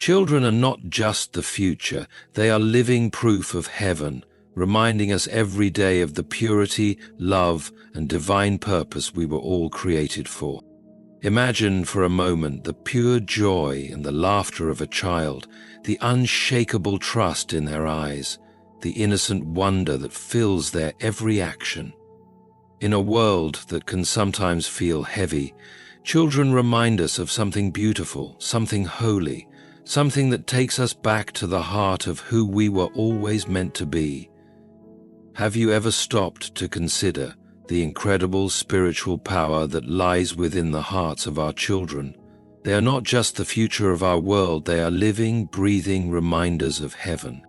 Children are not just the future, they are living proof of heaven, reminding us every day of the purity, love, and divine purpose we were all created for. Imagine for a moment the pure joy and the laughter of a child, the unshakable trust in their eyes, the innocent wonder that fills their every action. In a world that can sometimes feel heavy, children remind us of something beautiful, something holy, something that takes us back to the heart of who we were always meant to be. Have you ever stopped to consider the incredible spiritual power that lies within the hearts of our children? They are not just the future of our world, they are living, breathing reminders of heaven.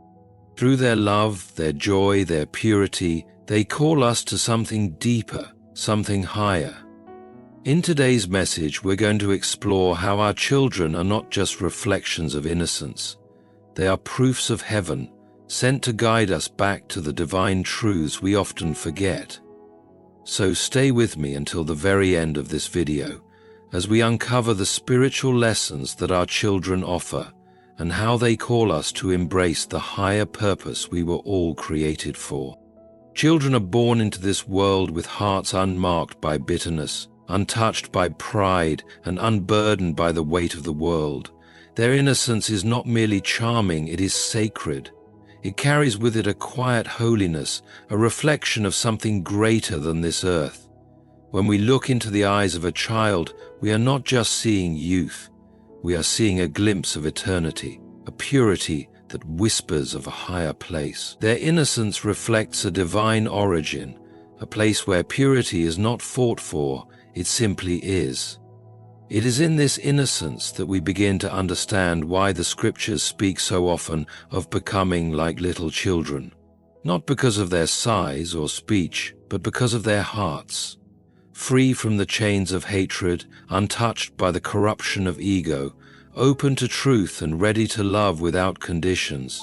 Through their love, their joy, their purity, they call us to something deeper, something higher. In today's message, we're going to explore how our children are not just reflections of innocence. They are proofs of heaven, sent to guide us back to the divine truths we often forget. So stay with me until the very end of this video, as we uncover the spiritual lessons that our children offer, and how they call us to embrace the higher purpose we were all created for. Children are born into this world with hearts unmarked by bitterness, untouched by pride, and unburdened by the weight of the world. Their innocence is not merely charming, it is sacred. It carries with it a quiet holiness, a reflection of something greater than this earth. When we look into the eyes of a child, we are not just seeing youth. We are seeing a glimpse of eternity, a purity that whispers of a higher place. Their innocence reflects a divine origin, a place where purity is not fought for, it simply is. It is in this innocence that we begin to understand why the scriptures speak so often of becoming like little children, not because of their size or speech, but because of their hearts. Free from the chains of hatred, untouched by the corruption of ego, open to truth and ready to love without conditions.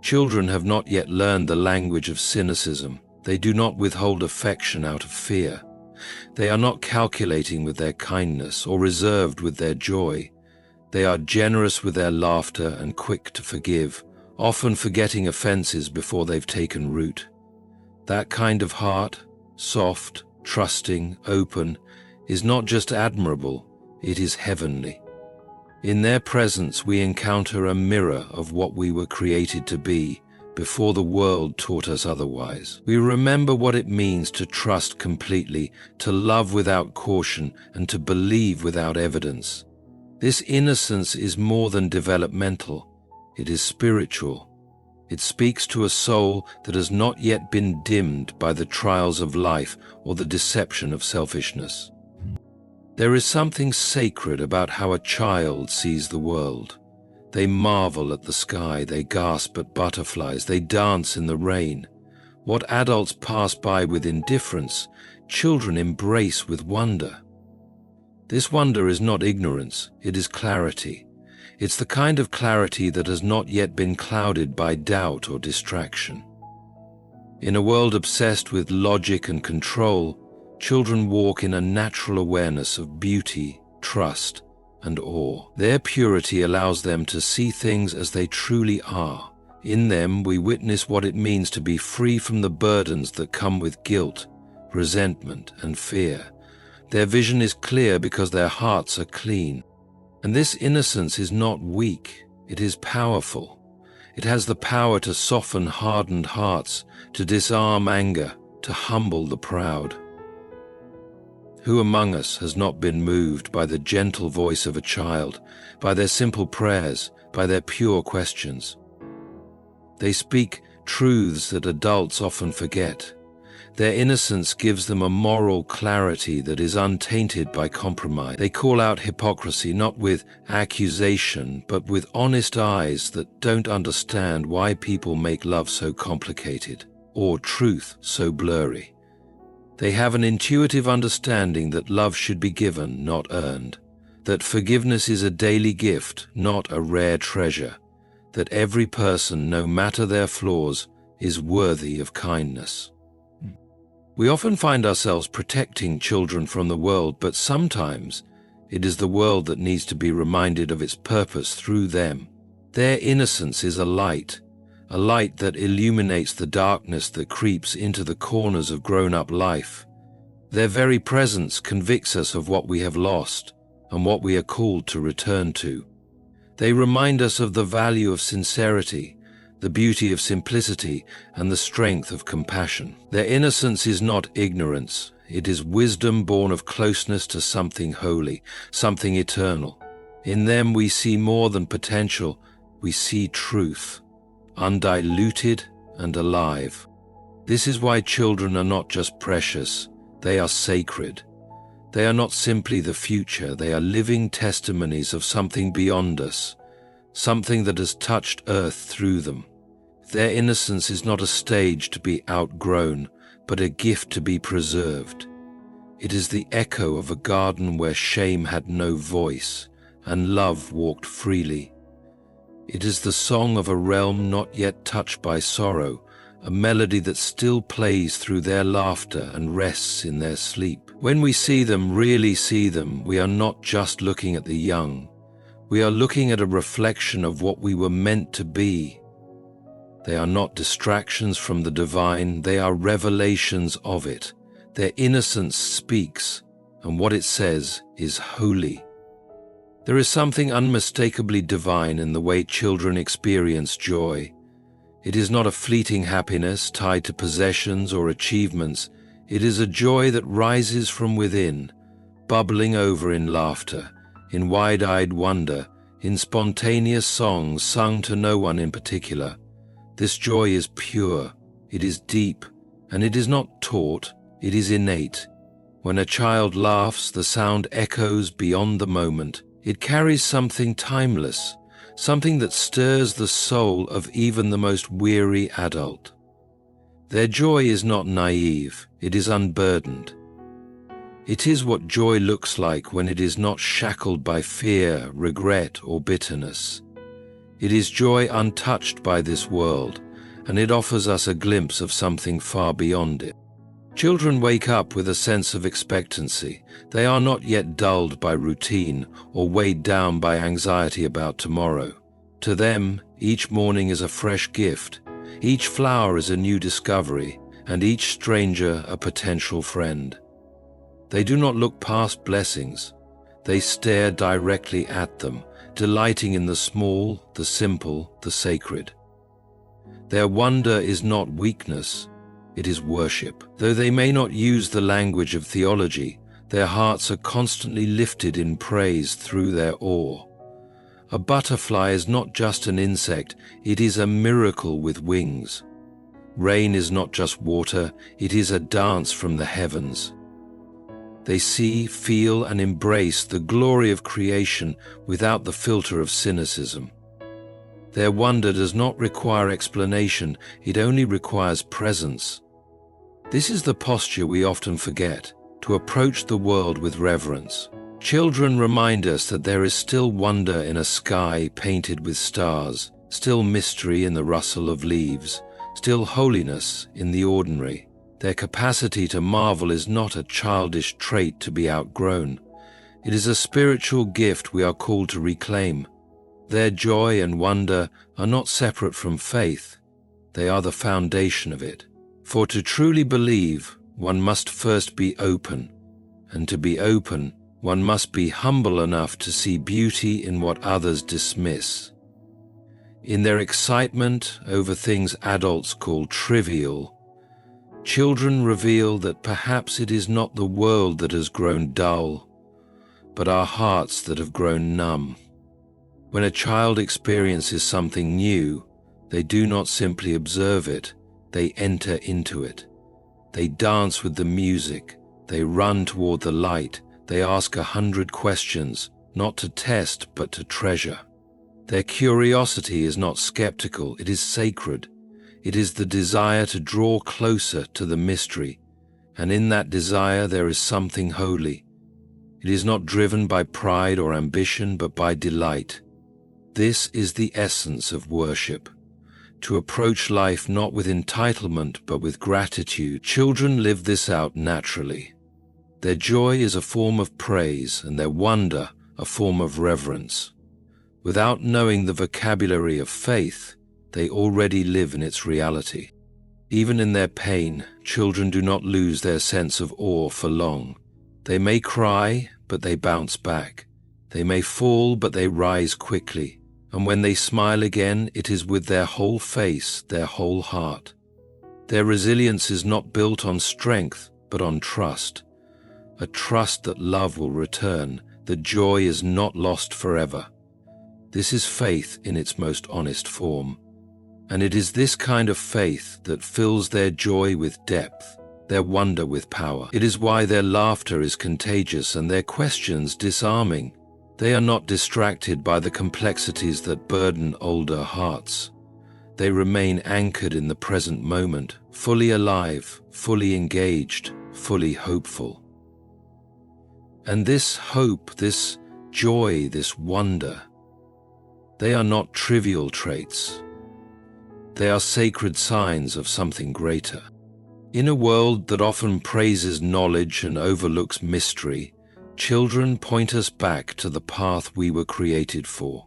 Children have not yet learned the language of cynicism. They do not withhold affection out of fear. They are not calculating with their kindness or reserved with their joy. They are generous with their laughter and quick to forgive, often forgetting offenses before they've taken root. That kind of heart, soft, trusting, open, is not just admirable, it is heavenly. In their presence we encounter a mirror of what we were created to be, before the world taught us otherwise. We remember what it means to trust completely, to love without caution, and to believe without evidence. This innocence is more than developmental, it is spiritual. It speaks to a soul that has not yet been dimmed by the trials of life or the deception of selfishness. There is something sacred about how a child sees the world. They marvel at the sky, they gasp at butterflies, they dance in the rain. What adults pass by with indifference, children embrace with wonder. This wonder is not ignorance, it is clarity. It's the kind of clarity that has not yet been clouded by doubt or distraction. In a world obsessed with logic and control, children walk in a natural awareness of beauty, trust, and awe. Their purity allows them to see things as they truly are. In them, we witness what it means to be free from the burdens that come with guilt, resentment, and fear. Their vision is clear because their hearts are clean. And this innocence is not weak, it is powerful. It has the power to soften hardened hearts, to disarm anger, to humble the proud. Who among us has not been moved by the gentle voice of a child, by their simple prayers, by their pure questions? They speak truths that adults often forget. Their innocence gives them a moral clarity that is untainted by compromise. They call out hypocrisy not with accusation, but with honest eyes that don't understand why people make love so complicated, or truth so blurry. They have an intuitive understanding that love should be given, not earned, that forgiveness is a daily gift, not a rare treasure, that every person, no matter their flaws, is worthy of kindness. We often find ourselves protecting children from the world, but sometimes it is the world that needs to be reminded of its purpose through them. Their innocence is a light that illuminates the darkness that creeps into the corners of grown-up life. Their very presence convicts us of what we have lost and what we are called to return to. They remind us of the value of sincerity, the beauty of simplicity, and the strength of compassion. Their innocence is not ignorance. It is wisdom born of closeness to something holy, something eternal. In them we see more than potential. We see truth, undiluted and alive. This is why children are not just precious, they are sacred. They are not simply the future, they are living testimonies of something beyond us, something that has touched earth through them. Their innocence is not a stage to be outgrown, but a gift to be preserved. It is the echo of a garden where shame had no voice and love walked freely. It is the song of a realm not yet touched by sorrow, a melody that still plays through their laughter and rests in their sleep. When we see them, really see them, we are not just looking at the young. We are looking at a reflection of what we were meant to be. They are not distractions from the divine, they are revelations of it. Their innocence speaks, and what it says is holy. There is something unmistakably divine in the way children experience joy. It is not a fleeting happiness tied to possessions or achievements. It is a joy that rises from within, bubbling over in laughter, in wide-eyed wonder, in spontaneous songs sung to no one in particular. This joy is pure, it is deep, and it is not taught, it is innate. When a child laughs, the sound echoes beyond the moment. It carries something timeless, something that stirs the soul of even the most weary adult. Their joy is not naive, it is unburdened. It is what joy looks like when it is not shackled by fear, regret, or bitterness. It is joy untouched by this world, and it offers us a glimpse of something far beyond it. Children wake up with a sense of expectancy. They are not yet dulled by routine or weighed down by anxiety about tomorrow. To them, each morning is a fresh gift. Each flower is a new discovery, and each stranger a potential friend. They do not look past blessings. They stare directly at them, delighting in the small, the simple, the sacred. Their wonder is not weakness. It is worship. Though they may not use the language of theology, their hearts are constantly lifted in praise through their awe. A butterfly is not just an insect, it is a miracle with wings. Rain is not just water, it is a dance from the heavens. They see, feel, and embrace the glory of creation without the filter of cynicism. Their wonder does not require explanation, it only requires presence. This is the posture we often forget, to approach the world with reverence. Children remind us that there is still wonder in a sky painted with stars, still mystery in the rustle of leaves, still holiness in the ordinary. Their capacity to marvel is not a childish trait to be outgrown. It is a spiritual gift we are called to reclaim. Their joy and wonder are not separate from faith. They are the foundation of it. For to truly believe, one must first be open, and to be open, one must be humble enough to see beauty in what others dismiss. In their excitement over things adults call trivial, children reveal that perhaps it is not the world that has grown dull, but our hearts that have grown numb. When a child experiences something new, they do not simply observe it, they enter into it. They dance with the music, they run toward the light, they ask 100 questions, not to test but to treasure. Their curiosity is not skeptical, it is sacred. It is the desire to draw closer to the mystery, and in that desire there is something holy. It is not driven by pride or ambition, but by delight. This is the essence of worship. To approach life not with entitlement, but with gratitude. Children live this out naturally. Their joy is a form of praise, and their wonder a form of reverence. Without knowing the vocabulary of faith, they already live in its reality. Even in their pain, children do not lose their sense of awe for long. They may cry, but they bounce back. They may fall, but they rise quickly. And when they smile again, it is with their whole face, their whole heart. Their resilience is not built on strength, but on trust. A trust that love will return, that joy is not lost forever. This is faith in its most honest form. And it is this kind of faith that fills their joy with depth, their wonder with power. It is why their laughter is contagious and their questions disarming. They are not distracted by the complexities that burden older hearts. They remain anchored in the present moment, fully alive, fully engaged, fully hopeful. And this hope, this joy, this wonder, they are not trivial traits. They are sacred signs of something greater. In a world that often praises knowledge and overlooks mystery, children point us back to the path we were created for.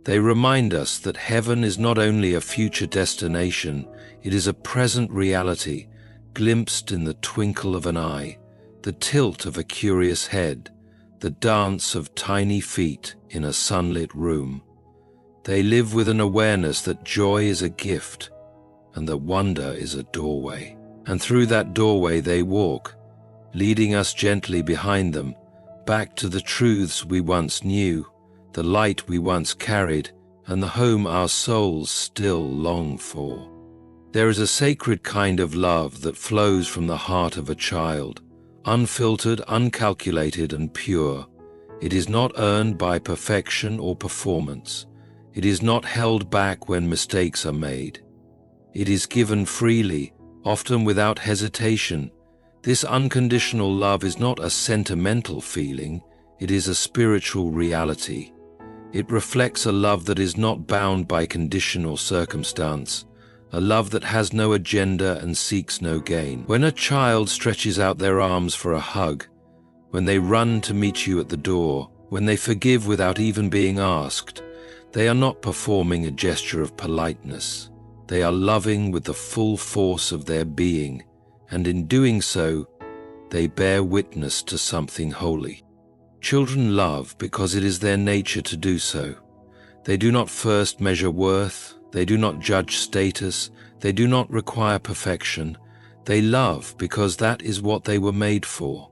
They remind us that heaven is not only a future destination, it is a present reality, glimpsed in the twinkle of an eye, the tilt of a curious head, the dance of tiny feet in a sunlit room. They live with an awareness that joy is a gift and that wonder is a doorway. And through that doorway they walk, leading us gently behind them, back to the truths we once knew, the light we once carried, and the home our souls still long for. There is a sacred kind of love that flows from the heart of a child, unfiltered, uncalculated, and pure. It is not earned by perfection or performance. It is not held back when mistakes are made. It is given freely, often without hesitation. This unconditional love is not a sentimental feeling, it is a spiritual reality. It reflects a love that is not bound by condition or circumstance, a love that has no agenda and seeks no gain. When a child stretches out their arms for a hug, when they run to meet you at the door, when they forgive without even being asked, they are not performing a gesture of politeness. They are loving with the full force of their being, and in doing so, they bear witness to something holy. Children love because it is their nature to do so. They do not first measure worth, they do not judge status, they do not require perfection. They love because that is what they were made for.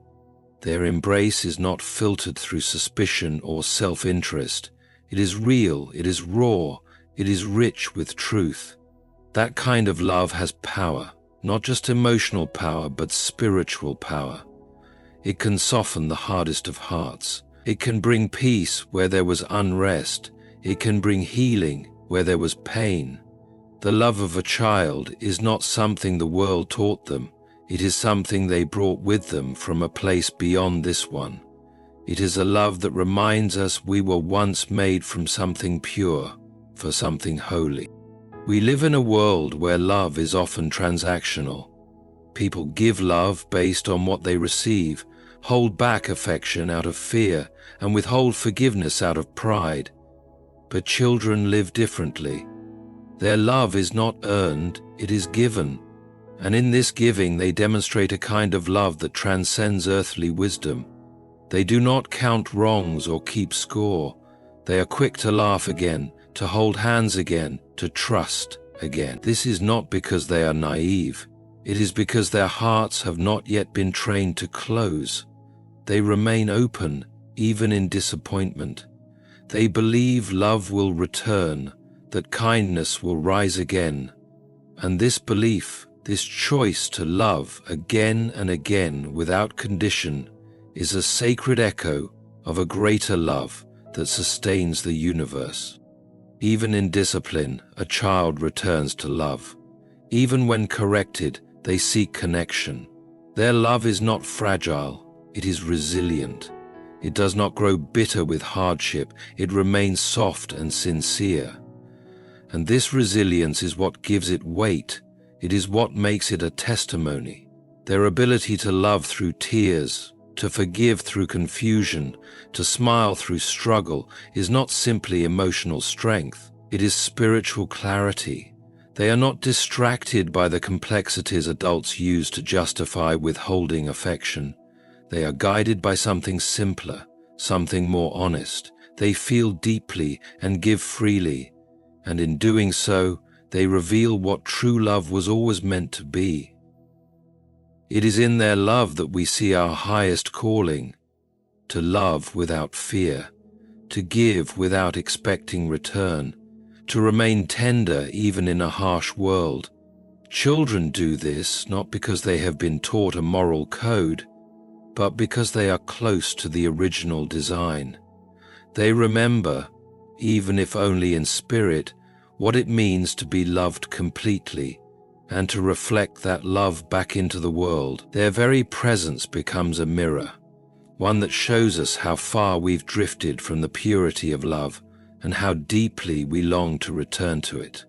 Their embrace is not filtered through suspicion or self-interest. It is real, it is raw, it is rich with truth. That kind of love has power, not just emotional power, but spiritual power. It can soften the hardest of hearts. It can bring peace where there was unrest. It can bring healing where there was pain. The love of a child is not something the world taught them. It is something they brought with them from a place beyond this one. It is a love that reminds us we were once made from something pure, for something holy. We live in a world where love is often transactional. People give love based on what they receive, hold back affection out of fear, and withhold forgiveness out of pride. But children live differently. Their love is not earned, it is given. And in this giving they demonstrate a kind of love that transcends earthly wisdom. They do not count wrongs or keep score. They are quick to laugh again, to hold hands again, to trust again. This is not because they are naive. It is because their hearts have not yet been trained to close. They remain open, even in disappointment. They believe love will return, that kindness will rise again. And this belief, this choice to love again and again without condition, is a sacred echo of a greater love that sustains the universe. Even in discipline, a child returns to love. Even when corrected, they seek connection. Their love is not fragile, it is resilient. It does not grow bitter with hardship, it remains soft and sincere. And this resilience is what gives it weight. It is what makes it a testimony. Their ability to love through tears, to forgive through confusion, to smile through struggle, is not simply emotional strength, it is spiritual clarity. They are not distracted by the complexities adults use to justify withholding affection. They are guided by something simpler, something more honest. They feel deeply and give freely, and in doing so, they reveal what true love was always meant to be. It is in their love that we see our highest calling, to love without fear, to give without expecting return, to remain tender even in a harsh world. Children do this not because they have been taught a moral code, but because they are close to the original design. They remember, even if only in spirit, what it means to be loved completely, and to reflect that love back into the world. Their very presence becomes a mirror, one that shows us how far we've drifted from the purity of love and how deeply we long to return to it.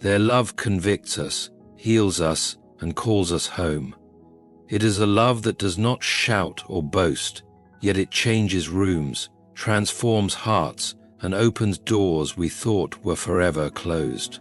Their love convicts us, heals us, and calls us home. It is a love that does not shout or boast, yet it changes rooms, transforms hearts, and opens doors we thought were forever closed.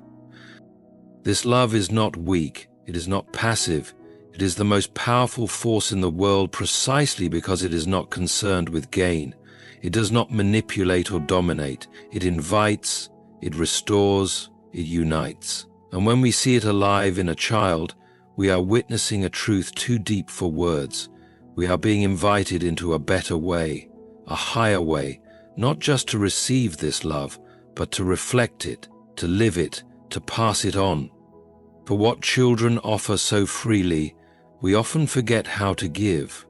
This love is not weak, it is not passive, it is the most powerful force in the world precisely because it is not concerned with gain. It does not manipulate or dominate, it invites, it restores, it unites. And when we see it alive in a child, we are witnessing a truth too deep for words. We are being invited into a better way, a higher way, not just to receive this love, but to reflect it, to live it, to pass it on. For what children offer so freely, we often forget how to give.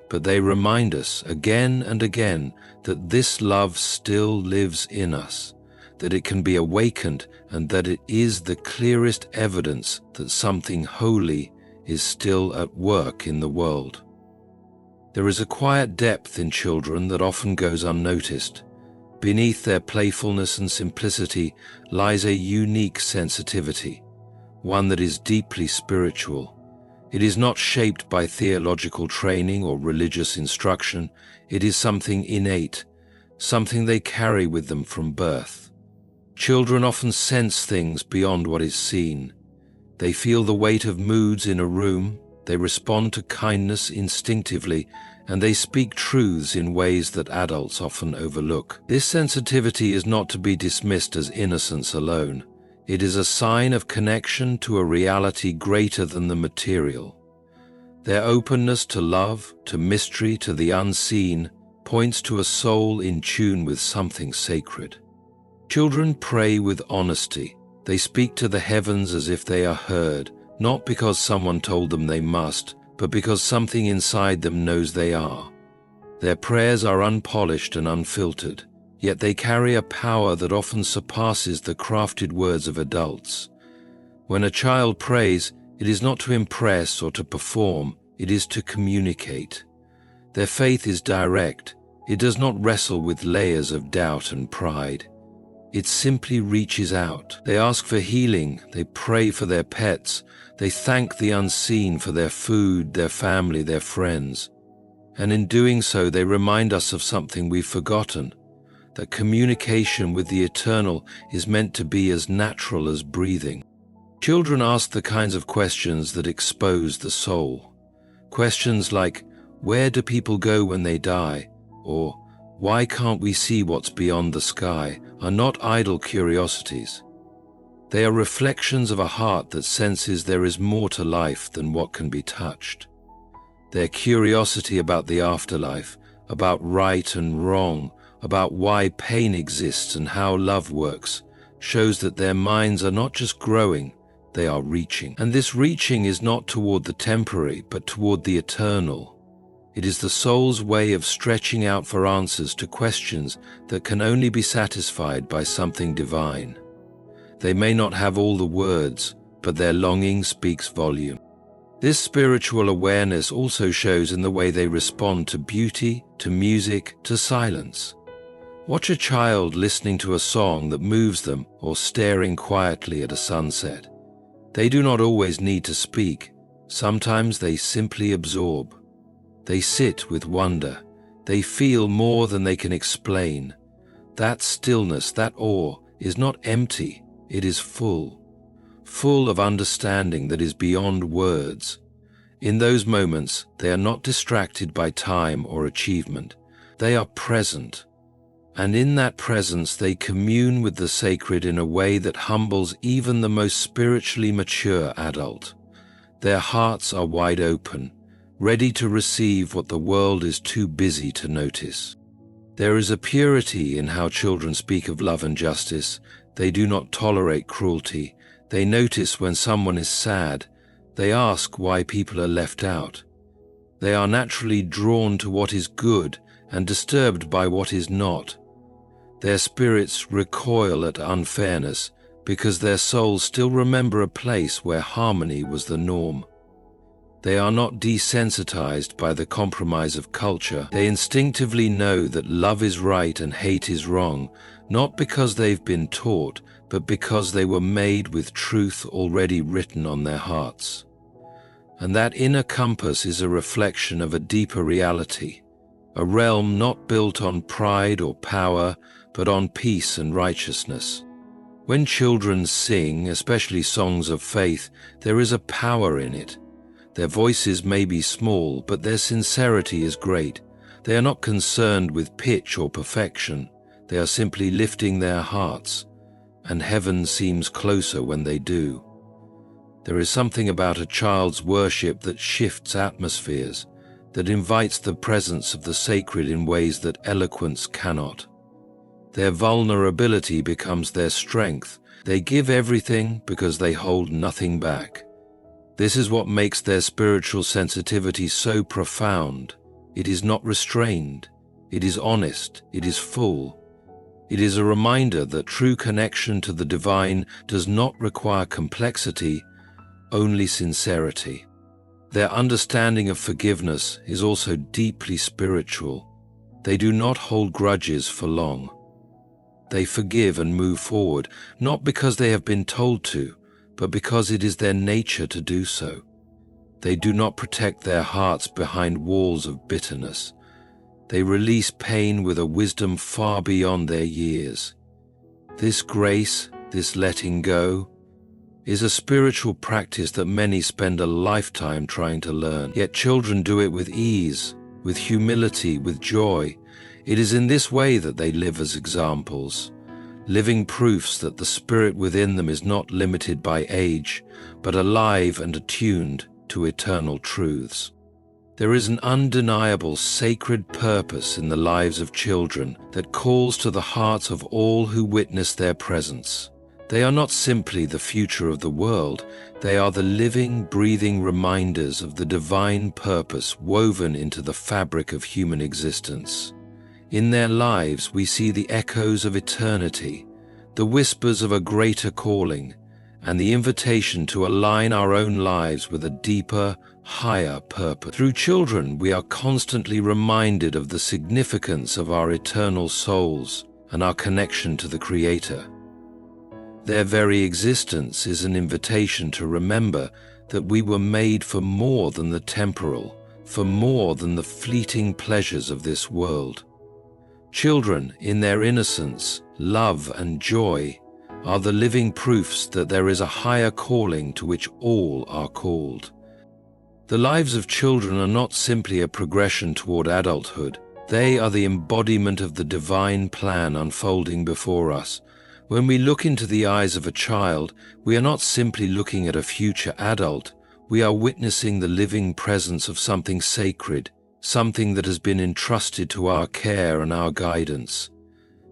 But they remind us again and again that this love still lives in us, that it can be awakened, and that it is the clearest evidence that something holy is still at work in the world. There is a quiet depth in children that often goes unnoticed. Beneath their playfulness and simplicity lies a unique sensitivity, one that is deeply spiritual. It is not shaped by theological training or religious instruction. It is something innate, something they carry with them from birth. Children often sense things beyond what is seen. They feel the weight of moods in a room, they respond to kindness instinctively, and they speak truths in ways that adults often overlook. This sensitivity is not to be dismissed as innocence alone. It is a sign of connection to a reality greater than the material. Their openness to love, to mystery, to the unseen, points to a soul in tune with something sacred. Children pray with honesty. They speak to the heavens as if they are heard, not because someone told them they must, but because something inside them knows they are. Their prayers are unpolished and unfiltered, yet they carry a power that often surpasses the crafted words of adults. When a child prays, it is not to impress or to perform, it is to communicate. Their faith is direct. It does not wrestle with layers of doubt and pride. It simply reaches out. They ask for healing, they pray for their pets, they thank the unseen for their food, their family, their friends. And in doing so, they remind us of something we've forgotten, that communication with the eternal is meant to be as natural as breathing. Children ask the kinds of questions that expose the soul. Questions like, where do people go when they die? Or, why can't we see what's beyond the sky? Are not idle curiosities. They are reflections of a heart that senses there is more to life than what can be touched. Their curiosity about the afterlife, about right and wrong, about why pain exists and how love works, shows that their minds are not just growing, they are reaching. And this reaching is not toward the temporary, but toward the eternal. It is the soul's way of stretching out for answers to questions that can only be satisfied by something divine. They may not have all the words, but their longing speaks volume. This spiritual awareness also shows in the way they respond to beauty, to music, to silence. Watch a child listening to a song that moves them or staring quietly at a sunset. They do not always need to speak. Sometimes they simply absorb. They sit with wonder. They feel more than they can explain. That stillness, that awe, is not empty, it is full. Full of understanding that is beyond words. In those moments, they are not distracted by time or achievement. They are present. And in that presence, they commune with the sacred in a way that humbles even the most spiritually mature adult. Their hearts are wide open, ready to receive what the world is too busy to notice. There is a purity in how children speak of love and justice. They do not tolerate cruelty. They notice when someone is sad. They ask why people are left out. They are naturally drawn to what is good and disturbed by what is not. Their spirits recoil at unfairness because their souls still remember a place where harmony was the norm. They are not desensitized by the compromise of culture. They instinctively know that love is right and hate is wrong, not because they've been taught, but because they were made with truth already written on their hearts. And that inner compass is a reflection of a deeper reality, a realm not built on pride or power, but on peace and righteousness. When children sing, especially songs of faith, there is a power in it. Their voices may be small, but their sincerity is great. They are not concerned with pitch or perfection. They are simply lifting their hearts, and heaven seems closer when they do. There is something about a child's worship that shifts atmospheres, that invites the presence of the sacred in ways that eloquence cannot. Their vulnerability becomes their strength. They give everything because they hold nothing back. This is what makes their spiritual sensitivity so profound. It is not restrained. It is honest. It is full. It is a reminder that true connection to the divine does not require complexity, only sincerity. Their understanding of forgiveness is also deeply spiritual. They do not hold grudges for long. They forgive and move forward, not because they have been told to, but because it is their nature to do so. They do not protect their hearts behind walls of bitterness. They release pain with a wisdom far beyond their years. This grace, this letting go, is a spiritual practice that many spend a lifetime trying to learn. Yet children do it with ease, with humility, with joy. It is in this way that they live as examples, living proofs that the spirit within them is not limited by age, but alive and attuned to eternal truths. There is an undeniable sacred purpose in the lives of children that calls to the hearts of all who witness their presence. They are not simply the future of the world, they are the living, breathing reminders of the divine purpose woven into the fabric of human existence. In their lives we see the echoes of eternity, the whispers of a greater calling, and the invitation to align our own lives with a deeper, higher purpose. Through children, we are constantly reminded of the significance of our eternal souls and our connection to the Creator. Their very existence is an invitation to remember that we were made for more than the temporal, for more than the fleeting pleasures of this world. Children, in their innocence, love, and joy, are the living proofs that there is a higher calling to which all are called. The lives of children are not simply a progression toward adulthood. They are the embodiment of the divine plan unfolding before us. When we look into the eyes of a child, we are not simply looking at a future adult. We are witnessing the living presence of something sacred, something that has been entrusted to our care and our guidance.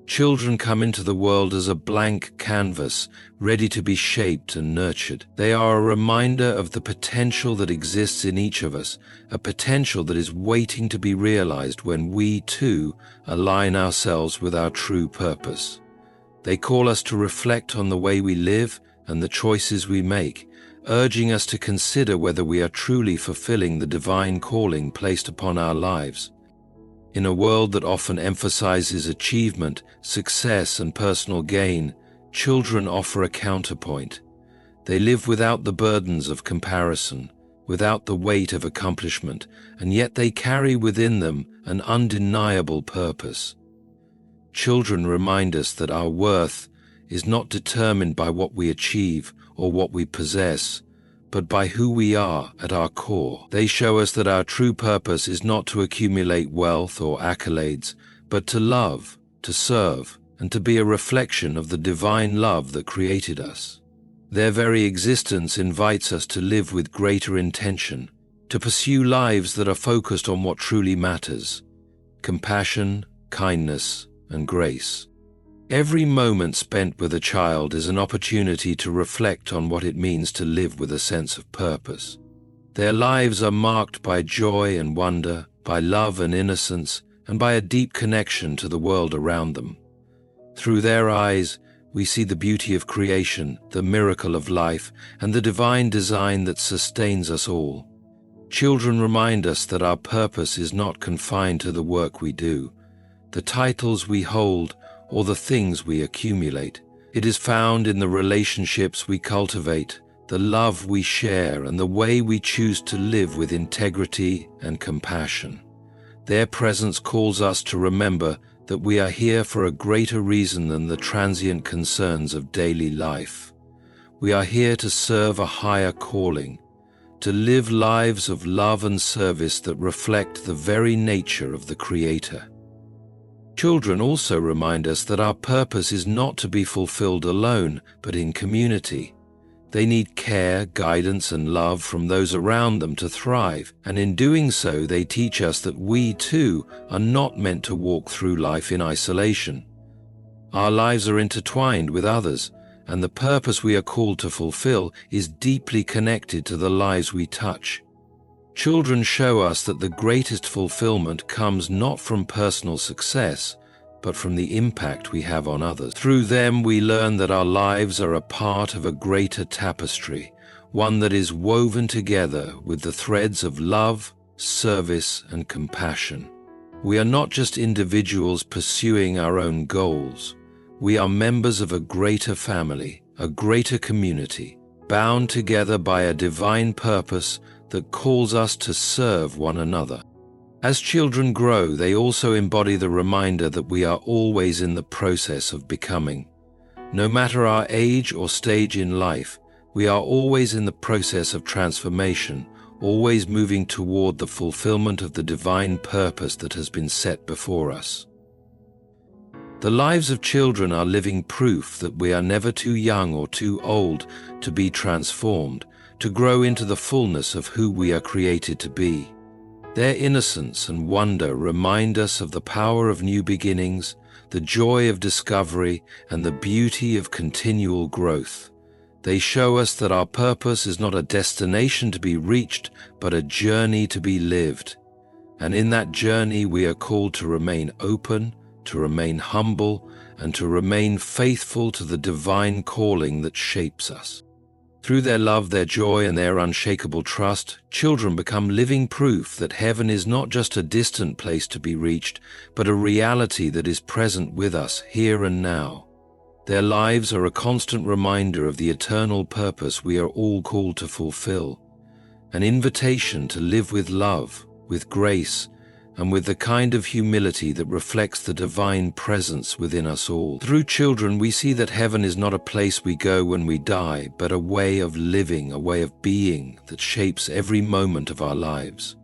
Children come into the world as a blank canvas, ready to be shaped and nurtured. They are a reminder of the potential that exists in each of us, a potential that is waiting to be realized when we, too, align ourselves with our true purpose. They call us to reflect on the way we live and the choices we make, urging us to consider whether we are truly fulfilling the divine calling placed upon our lives. In a world that often emphasizes achievement, success, and personal gain, children offer a counterpoint. They live without the burdens of comparison, without the weight of accomplishment, and yet they carry within them an undeniable purpose. Children remind us that our worth is not determined by what we achieve or what we possess, but by who we are at our core. They show us that our true purpose is not to accumulate wealth or accolades, but to love, to serve, and to be a reflection of the divine love that created us. Their very existence invites us to live with greater intention, to pursue lives that are focused on what truly matters: compassion, kindness, and grace. Every moment spent with a child is an opportunity to reflect on what it means to live with a sense of purpose. Their lives are marked by joy and wonder, by love and innocence, and by a deep connection to the world around them. Through their eyes, we see the beauty of creation, the miracle of life, and the divine design that sustains us all. Children remind us that our purpose is not confined to the work we do, the titles we hold, or the things we accumulate. It is found in the relationships we cultivate, the love we share, and the way we choose to live with integrity and compassion. Their presence calls us to remember that we are here for a greater reason than the transient concerns of daily life. We are here to serve a higher calling, to live lives of love and service that reflect the very nature of the Creator. Children also remind us that our purpose is not to be fulfilled alone, but in community. They need care, guidance, and love from those around them to thrive, and in doing so they teach us that we too are not meant to walk through life in isolation. Our lives are intertwined with others, and the purpose we are called to fulfill is deeply connected to the lives we touch. Children show us that the greatest fulfillment comes not from personal success, but from the impact we have on others. Through them we learn that our lives are a part of a greater tapestry, one that is woven together with the threads of love, service, and compassion. We are not just individuals pursuing our own goals. We are members of a greater family, a greater community, bound together by a divine purpose that calls us to serve one another. As children grow, they also embody the reminder that we are always in the process of becoming. No matter our age or stage in life, we are always in the process of transformation, always moving toward the fulfillment of the divine purpose that has been set before us. The lives of children are living proof that we are never too young or too old to be transformed, to grow into the fullness of who we are created to be. Their innocence and wonder remind us of the power of new beginnings, the joy of discovery, and the beauty of continual growth. They show us that our purpose is not a destination to be reached, but a journey to be lived. And in that journey we are called to remain open, to remain humble, and to remain faithful to the divine calling that shapes us. Through their love, their joy, and their unshakable trust, children become living proof that heaven is not just a distant place to be reached, but a reality that is present with us here and now. Their lives are a constant reminder of the eternal purpose we are all called to fulfill, an invitation to live with love, with grace, and with the kind of humility that reflects the divine presence within us all. Through children, we see that heaven is not a place we go when we die, but a way of living, a way of being that shapes every moment of our lives.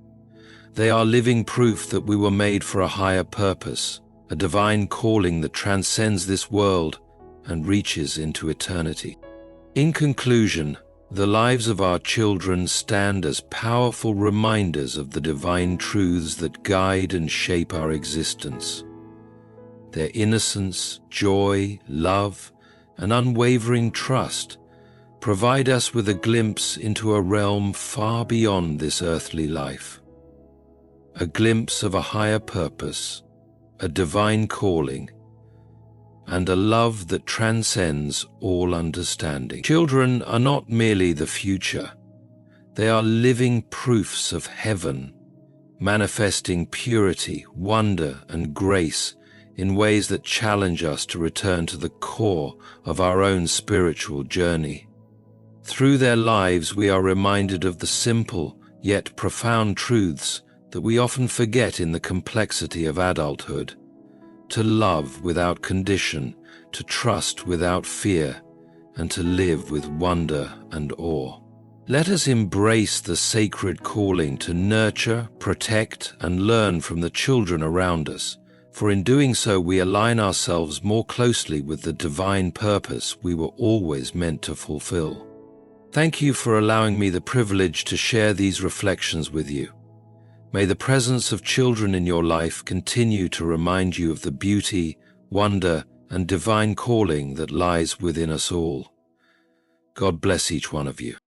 They are living proof that we were made for a higher purpose, a divine calling that transcends this world and reaches into eternity. In conclusion, the lives of our children stand as powerful reminders of the divine truths that guide and shape our existence. Their innocence, joy, love, and unwavering trust provide us with a glimpse into a realm far beyond this earthly life. A glimpse of a higher purpose, a divine calling, and a love that transcends all understanding. Children are not merely the future. They are living proofs of heaven, manifesting purity, wonder, and grace in ways that challenge us to return to the core of our own spiritual journey. Through their lives, we are reminded of the simple yet profound truths that we often forget in the complexity of adulthood. To love without condition, to trust without fear, and to live with wonder and awe. Let us embrace the sacred calling to nurture, protect, and learn from the children around us, for in doing so we align ourselves more closely with the divine purpose we were always meant to fulfill. Thank you for allowing me the privilege to share these reflections with you. May the presence of children in your life continue to remind you of the beauty, wonder, and divine calling that lies within us all. God bless each one of you.